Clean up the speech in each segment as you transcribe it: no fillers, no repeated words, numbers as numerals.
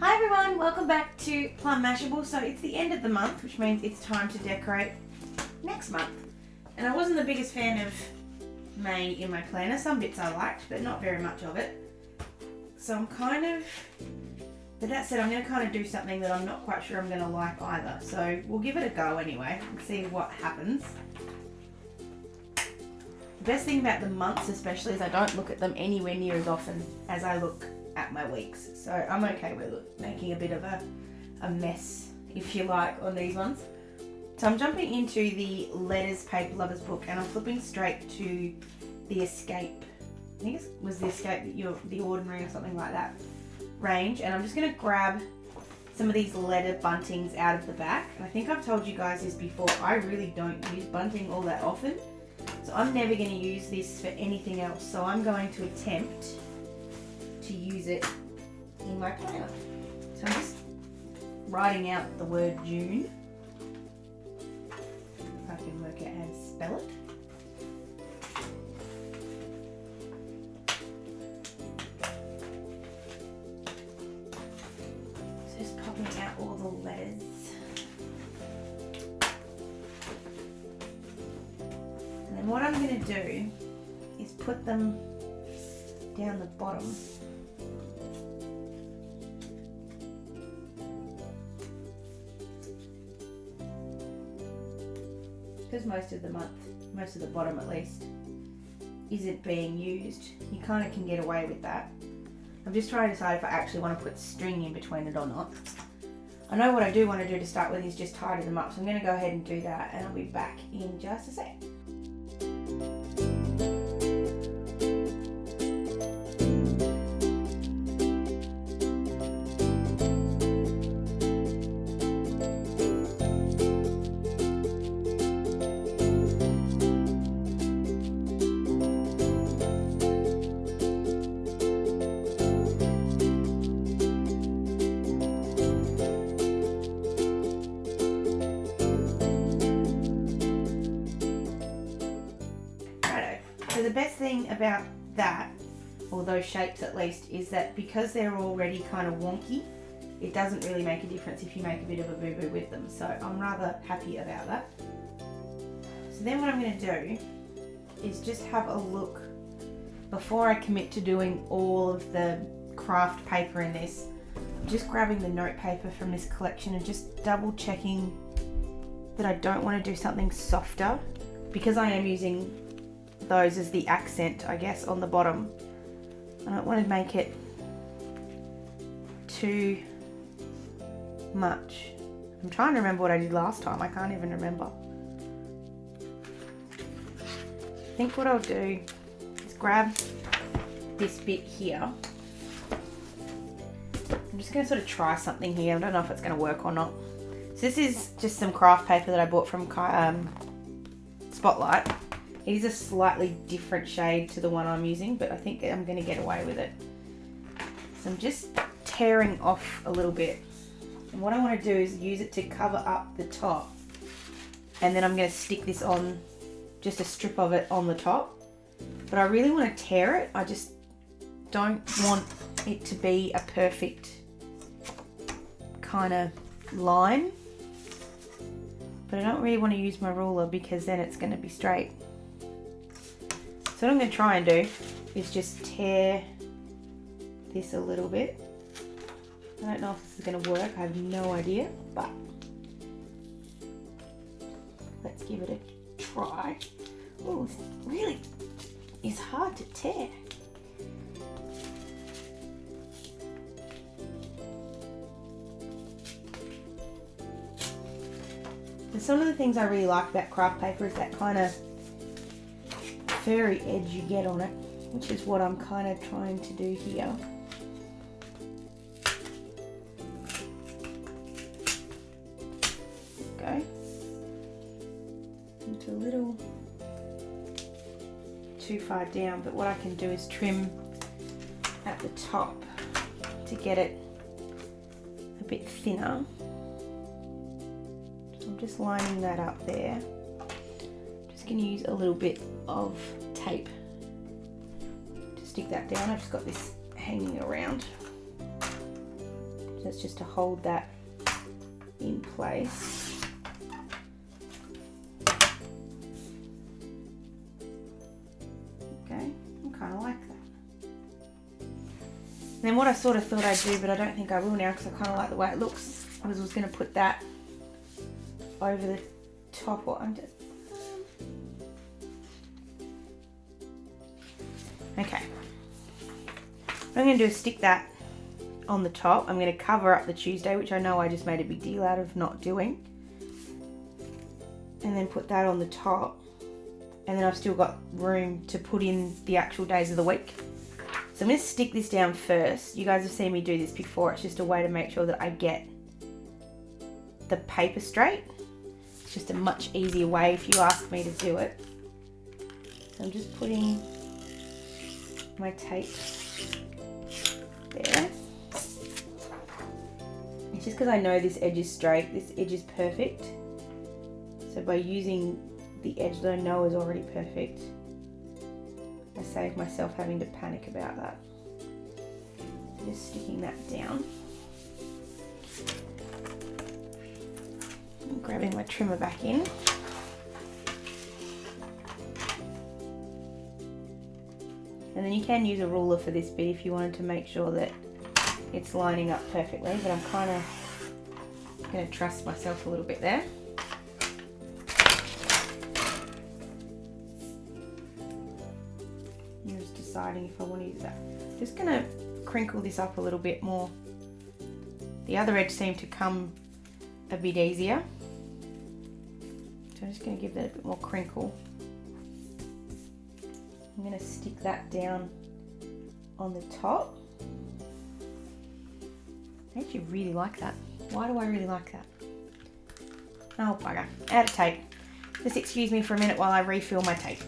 Hi everyone, welcome back to Plum Mashable. So it's the end of the month, which means it's time to decorate next month. And I wasn't the biggest fan of May in my planner. Some bits I liked, but not very much of it. So I'm but that said, I'm going to kind of do something that I'm not quite sure I'm going to like either. So we'll give it a go anyway and see what happens. The best thing about the months especially is I don't look at them anywhere near as often as I look at my weeks. So I'm okay with making a bit of a mess, if you like, on these ones. So I'm jumping into the Letters Paper Lovers book and I'm flipping straight to the Escape. I think it was the Escape, the Ordinary or something like that range. And I'm just going to grab some of these letter buntings out of the back. And I think I've told you guys this before, I really don't use bunting all that often. So I'm never going to use this for anything else. So I'm going to attempt to use it in my planner. So I'm just writing out the word June. If I can work out how to spell it. So just popping out all the letters. And then what I'm going to do is put them down the bottom. Because most of the bottom at least, isn't being used, you kind of can get away with that. I'm just trying to decide if I actually want to put string in between it or not. I know what I do want to do to start with is just tidy them up, so I'm going to go ahead and do that and I'll be back in just a sec. So the best thing about that, or those shapes at least, is that because they're already kind of wonky, it doesn't really make a difference if you make a bit of a boo-boo with them. So I'm rather happy about that. So then what I'm going to do is just have a look before I commit to doing all of the craft paper in this. I'm just grabbing the note paper from this collection and just double checking that I don't want to do something softer, because I am using those as the accent, I guess, on the bottom. I don't want to make it too much. I'm trying to remember what I did last time. I can't even remember. I think what I'll do is grab this bit here. I'm just going to sort of try something here. I don't know if it's going to work or not. So this is just some craft paper that I bought from Spotlight. It is a slightly different shade to the one I'm using, but I think I'm going to get away with it. So I'm just tearing off a little bit. And what I want to do is use it to cover up the top. And then I'm going to stick this on, just a strip of it on the top. But I really want to tear it. I just don't want it to be a perfect kind of line. But I don't really want to use my ruler because then it's going to be straight. So what I'm going to try and do is just tear this a little bit. I don't know if this is going to work, I have no idea, but let's give it a try. Oh, this really is hard to tear. And some of the things I really like about craft paper is that kind of furry edge you get on it, which is what I'm kind of trying to do here. Go. It's a little too far down, but what I can do is trim at the top to get it a bit thinner. So I'm just lining that up there. Just going to use a little bit of tape to stick that down. I've just got this hanging around. That's just to hold that in place. Okay, I kind of like that. And then what I sort of thought I'd do, but I don't think I will now because I kind of like the way it looks, I was going to put that over the top or under. Okay. What I'm going to do is stick that on the top. I'm going to cover up the Tuesday, which I know I just made a big deal out of not doing. And then put that on the top. And then I've still got room to put in the actual days of the week. So I'm going to stick this down first. You guys have seen me do this before. It's just a way to make sure that I get the paper straight. It's just a much easier way if you ask me to do it. So I'm just putting my tape there. It's just because I know this edge is straight, this edge is perfect. So by using the edge that I know is already perfect, I save myself having to panic about that. Just sticking that down. And grabbing my trimmer back in. And then you can use a ruler for this bit if you wanted to make sure that it's lining up perfectly, but I'm kind of going to trust myself a little bit there. I'm just deciding if I want to use that. Just going to crinkle this up a little bit more. The other edge seemed to come a bit easier. So I'm just going to give that a bit more crinkle. I'm going to stick that down on the top. I actually really like that. Why do I really like that? Oh bugger, out of tape. Just excuse me for a minute while I refill my tape.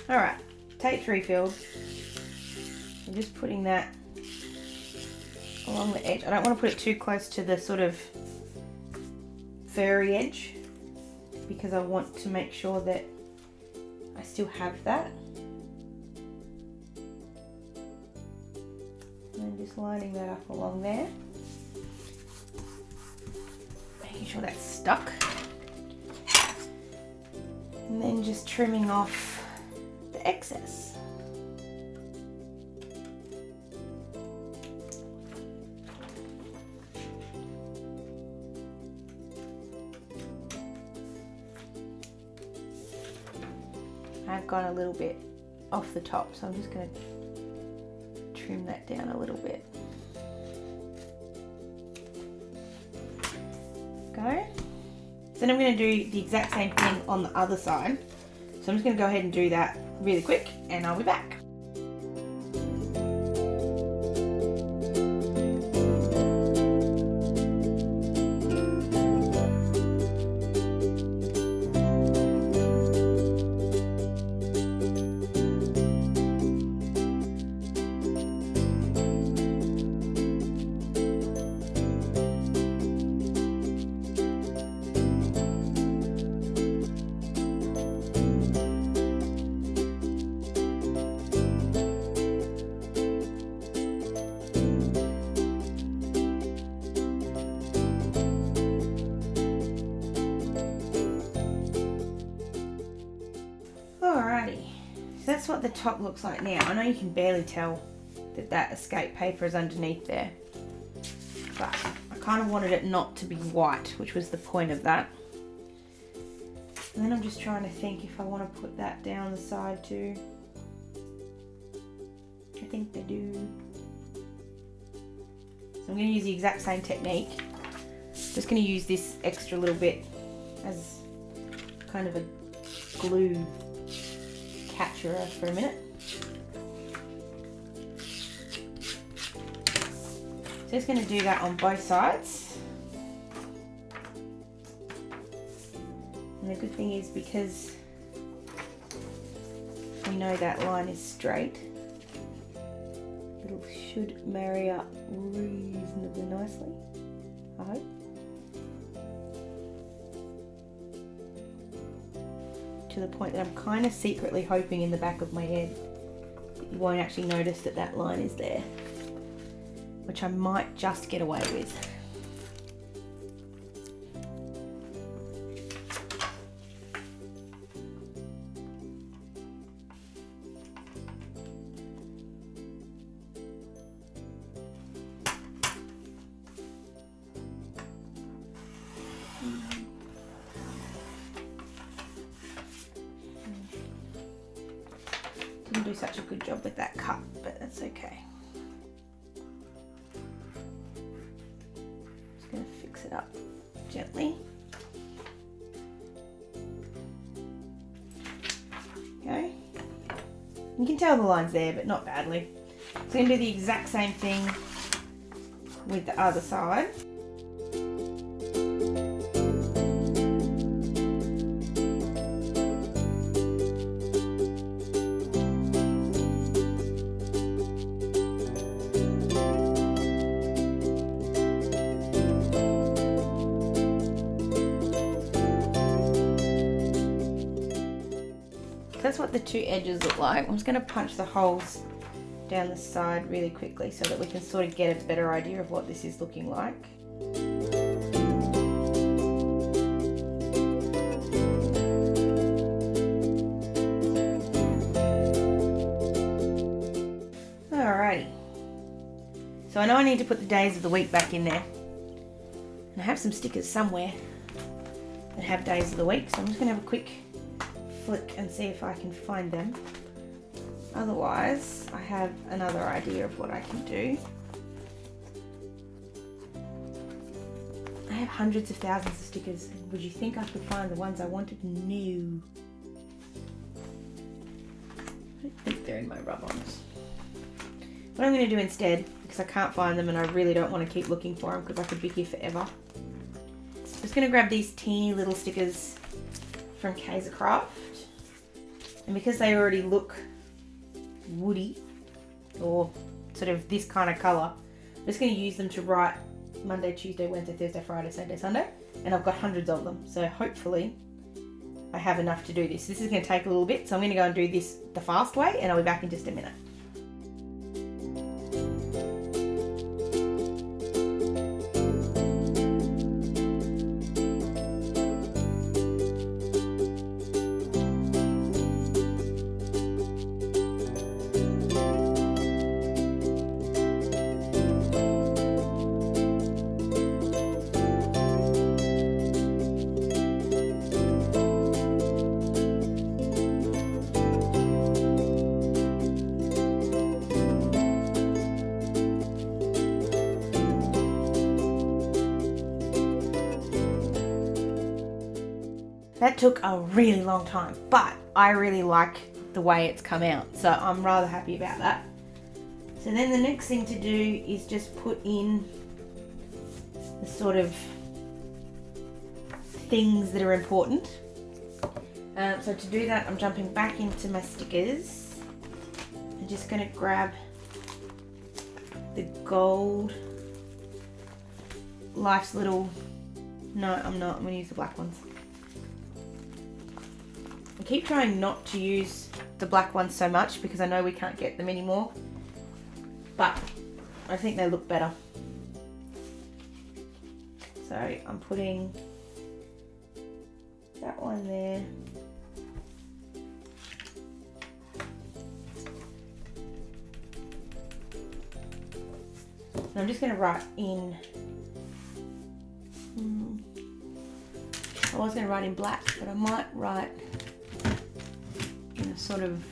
Alright, tape's refilled. I'm just putting that along the edge. I don't want to put it too close to the sort of furry edge because I want to make sure that I still have that. And just lining that up along there. Making sure that's stuck. And then just trimming off the excess. I've got a little bit off the top, so I'm just going to trim that down a little bit. Go. Then I'm going to do the exact same thing on the other side. So I'm just going to go ahead and do that really quick and I'll be back. Alrighty, so that's what the top looks like now. I know you can barely tell that that escape paper is underneath there, but I kind of wanted it not to be white, which was the point of that. And then I'm just trying to think if I want to put that down the side too. I think they do. So I'm going to use the exact same technique. Just going to use this extra little bit as kind of a glue catcher for a minute. So just going to do that on both sides. And the good thing is, because we know that line is straight, it should marry up reasonably nicely, I hope. To the point that I'm kind of secretly hoping in the back of my head you won't actually notice that that line is there, which I might just get away with. Didn't do such a good job with that cut, but that's okay. Just going to fix it up gently. Okay. You can tell the line's there, but not badly. So I'm going to do the exact same thing with the other side. That's what the two edges look like. I'm just going to punch the holes down the side really quickly so that we can sort of get a better idea of what this is looking like. Alrighty. So I know I need to put the days of the week back in there. And I have some stickers somewhere that have days of the week, so I'm just going to have a quick flick and see if I can find them. Otherwise, I have another idea of what I can do. I have hundreds of thousands of stickers, and would you think I could find the ones I wanted? No. I don't think they're in my rub-ons. What I'm going to do instead, because I can't find them and I really don't want to keep looking for them because I could be here forever, I'm just going to grab these teeny little stickers from Kaisercraft. And because they already look woody, or sort of this kind of colour, I'm just going to use them to write Monday, Tuesday, Wednesday, Thursday, Friday, Saturday, Sunday. And I've got hundreds of them, so hopefully I have enough to do this. This is going to take a little bit, so I'm going to go and do this the fast way, and I'll be back in just a minute. That took a really long time, but I really like the way it's come out, so I'm rather happy about that. So then the next thing to do is just put in the sort of things that are important. So to do that, I'm jumping back into my stickers. I'm just going to grab the gold Life's Little... No, I'm not. I'm going to use the black ones. I keep trying not to use the black ones so much because I know we can't get them anymore, but I think they look better. So I'm putting that one there. And I'm just going to write in, I was going to write in black, but I might write in a sort of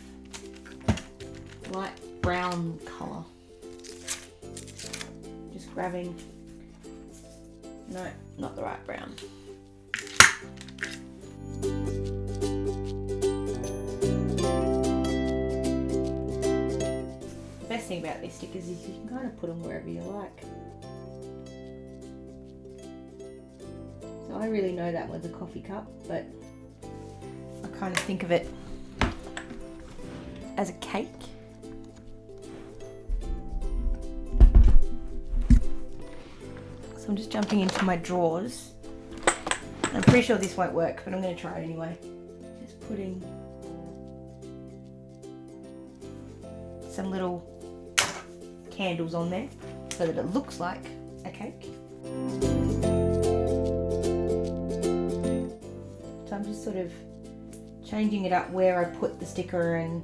light brown colour. Just grabbing, no, not the right brown. The best thing about these stickers is you can kind of put them wherever you like. So I really know that one's a coffee cup, but I kind of think of it as a cake. So I'm just jumping into my drawers. I'm pretty sure this won't work, but I'm going to try it anyway. Just putting some little candles on there so that it looks like a cake. So I'm just sort of changing it up where I put the sticker and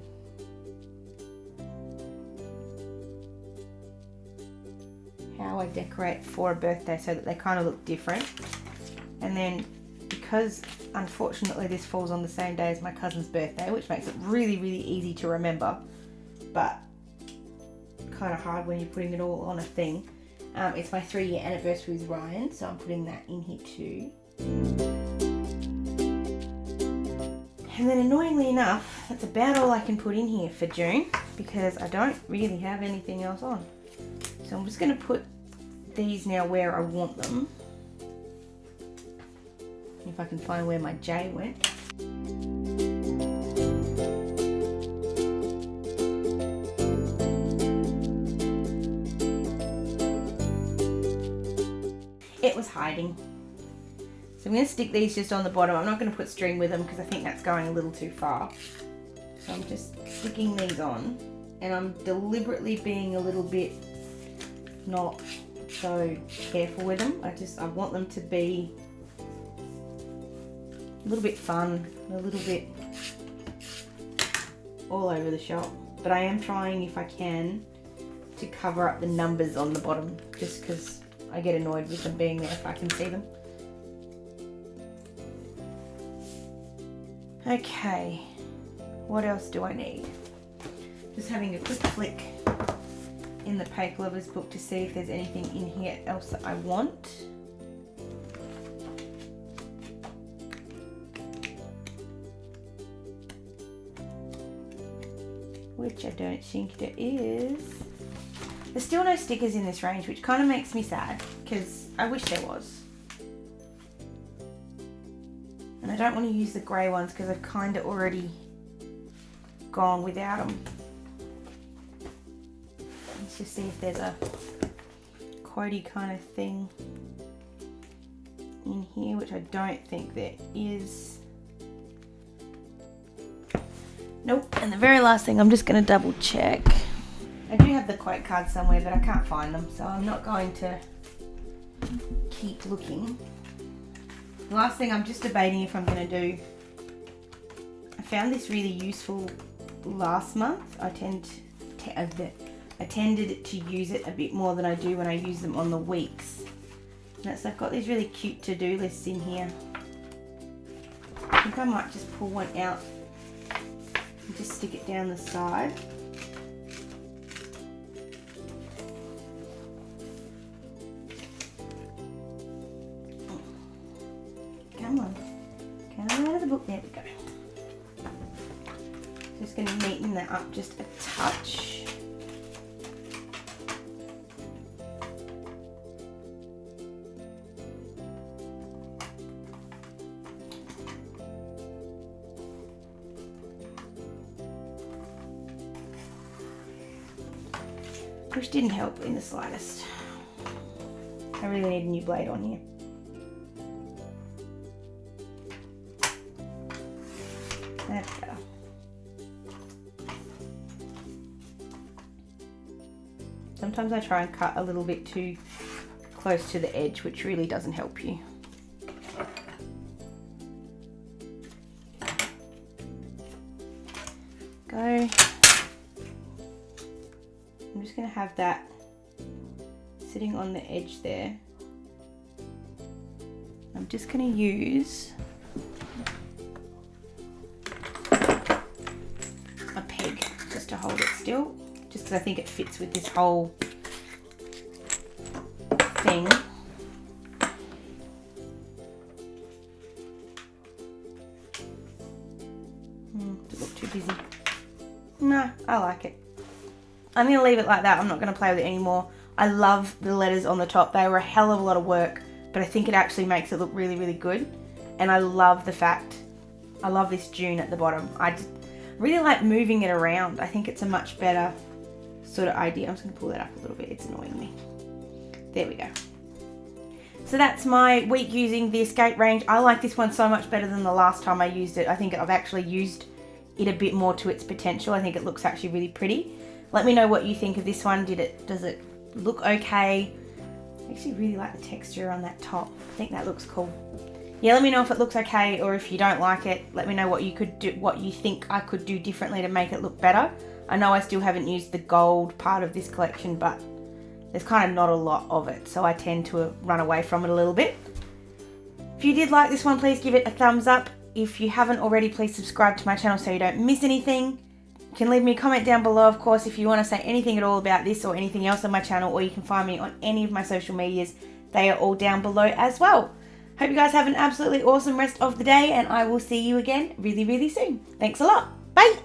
how I decorate for a birthday so that they kind of look different. And then because unfortunately this falls on the same day as my cousin's birthday, which makes it really, really easy to remember, but kind of hard when you're putting it all on a thing. It's my 3-year anniversary with Ryan, so I'm putting that in here too. And then annoyingly enough, that's about all I can put in here for June because I don't really have anything else on. So I'm just going to put these now where I want them. If I can find where my J went. It was hiding. So I'm going to stick these just on the bottom. I'm not going to put string with them because I think that's going a little too far. So I'm just sticking these on, and I'm deliberately being a little bit not so careful with them. I want them to be a little bit fun, a little bit all over the shop. But I am trying, if I can, to cover up the numbers on the bottom just because I get annoyed with them being there if I can see them. Okay, what else do I need? Just having a quick flick in the paper lovers book to see if there's anything in here else that I want. Which I don't think there is. There's still no stickers in this range, which kind of makes me sad because I wish there was. And I don't want to use the grey ones because I've kind of already gone without them. Let's just see if there's a quotey kind of thing in here, which I don't think there is. Nope. And the very last thing, I'm just going to double check. I do have the quote cards somewhere, but I can't find them, so I'm not going to keep looking. The last thing, I'm just debating if I'm going to do, I found this really useful last month. I tended to use it a bit more than I do when I use them on the weeks. And that's, I've got these really cute to-do lists in here. I think I might just pull one out and just stick it down the side. Come on, come out of the book, there we go. Just going to neaten that up just a touch. Which didn't help in the slightest. I really need a new blade on here. That's better. Sometimes I try and cut a little bit too close to the edge, which really doesn't help you. Go. I'm just going to have that sitting on the edge there. I'm just going to use a peg just to hold it still, just because I think it fits with this whole thing. Does it look too busy? No, I like it. I'm going to leave it like that. I'm not going to play with it anymore. I love the letters on the top. They were a hell of a lot of work, but I think it actually makes it look really, really good. And I love the fact, I love this June at the bottom. I really like moving it around. I think it's a much better sort of idea. I'm just going to pull that up a little bit. It's annoying me. There we go. So that's my week using the Escape range. I like this one so much better than the last time I used it. I think I've actually used it a bit more to its potential. I think it looks actually really pretty. Let me know what you think of this one. Does it look okay? I actually really like the texture on that top. I think that looks cool. Yeah, let me know if it looks okay, or if you don't like it, let me know what you think I could do differently to make it look better. I know I still haven't used the gold part of this collection, but there's kind of not a lot of it, so I tend to run away from it a little bit. If you did like this one, please give it a thumbs up. If you haven't already, please subscribe to my channel so you don't miss anything. You can leave me a comment down below, of course, if you want to say anything at all about this or anything else on my channel, or you can find me on any of my social medias. They are all down below as well. Hope you guys have an absolutely awesome rest of the day, and I will see you again really, really soon. Thanks a lot. Bye.